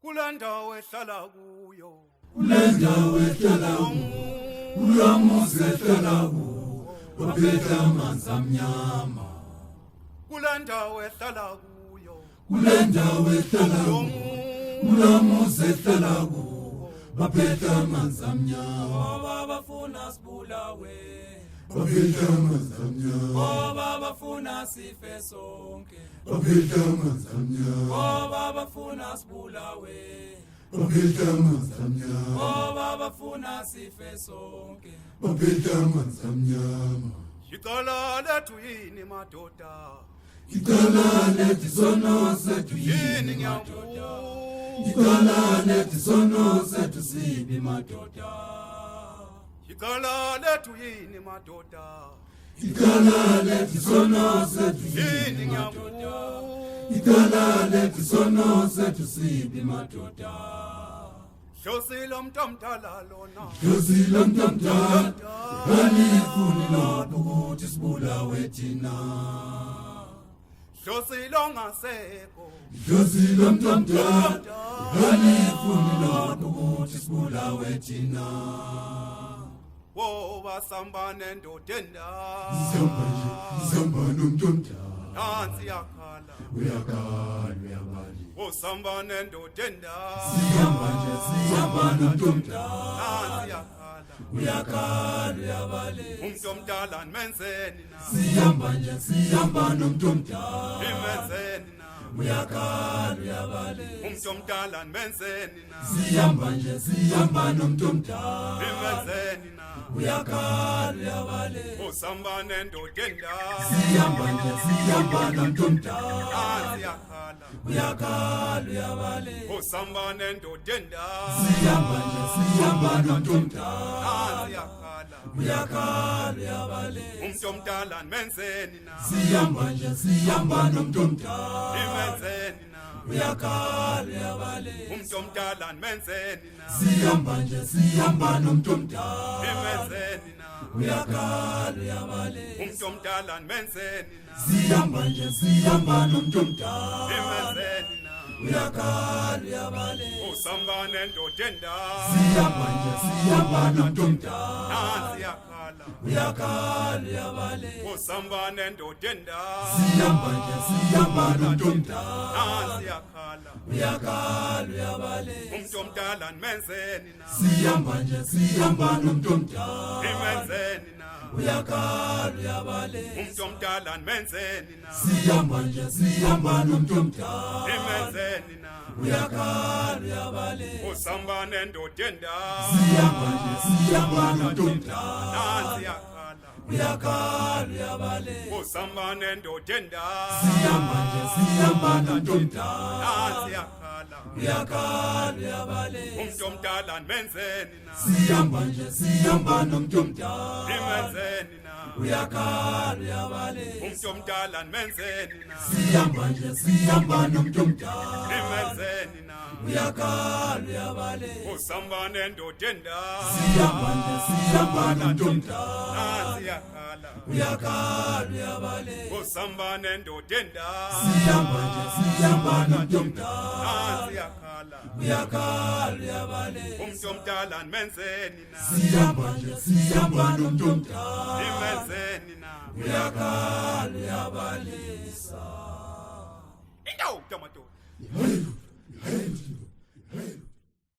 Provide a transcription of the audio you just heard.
kulendawo ehlala kuyo kulendawo ehlala kuyo ulamuzi ehlala kuyo ophethe amanzi amnyama kulendawo ehlala kuyo kulendawo ehlala kuyo ulamuzi ehlala kuyo baphethe amanzi amnyama ngoba bafuna sibulawe baphethe amanzi amnyama ngoba bafuna sife sonke baphethe amanzi amnyama ngoba bafuna sibulawe baphethe amanzi amnyama ngoba bafuna sife sonke baphethe amanzi amnyama icala lethu yini madoda icala lethi sono sethu yini yini ngiyabuza icala lethi sono sethu sibi madoda icala lethu yini madoda icala lethi sono sethu yini yini ngiyabuza icala lethi sono sethu sibi madoda shosilo mntomdala lona yozila mntamdala alifuni lokho ukuthi sibulawe thina shosilo ngasekho yozila mntamdala alifuni lokho ukuthi sibulawe thina wo basambane ndodenda sihamba nomntomdala nansi yakhala uyakhala uyabali osambane ndodenda sihamba nomntomdala nansi yakhala uyakhala uyabale umntomdala nimenzeni na sihamba nomntomdala nimenzeni na uyakhala uyabale umntomdala nimenzeni na sihamba nomntomdala nimenzeni na uyakhala uyabale osambane ndodenda sihamba nomntomdala nansi yakhala uyakhala uyabale osambane ndodenda sihamba nomntomdala nansi yakhala uyakhala uyabale umntomdala nimenzeni na sihamba nomntomdala nimenzeni na uyakhala uyabale umntomdala nimenzeni na sihamba nomntomdala nimenzeni na uyakhala uyabale umntomdala nimenzeni na sihamba nomntomdala nimenzeni na uyakhala uyabale osambane ndodenda sihamba nomntomdala nansi yakhala uyakhala uyabale osambane ndodenda sihamba nomntomdala nansi yakhala uyakhala uyabale umntomdala nimenzeni na sihamba nomntomdala nimenzeni na uyakhala uyabale umntomdala nimenzeni na sihamba nomntomdala nimenzeni na uyakhala uyabale osambane ndodenda sihamba nomntomdala nansi yakhala uyakhala uyabale osambane ndodenda sihamba nomntomdala nansi yakhala uyakhala uyabale umntomdala nimenzeni na sihamba nomntomdala nimenzeni na uyakhala uyabale umntomdala nimenzeni na sihamba nomntomdala nimenzeni na uyakhala uyabale osambane ndodenda sihamba nomntomdala nansi yakhala uyakhala uyabale osambane ndodenda sihamba nomntomdala nansi yakhala uyakhala uyabale umntomdala nimenzeni na sihamba nomntomdala nimenzeni na uyakhala uyabalisa indawo tamato Hallelujah.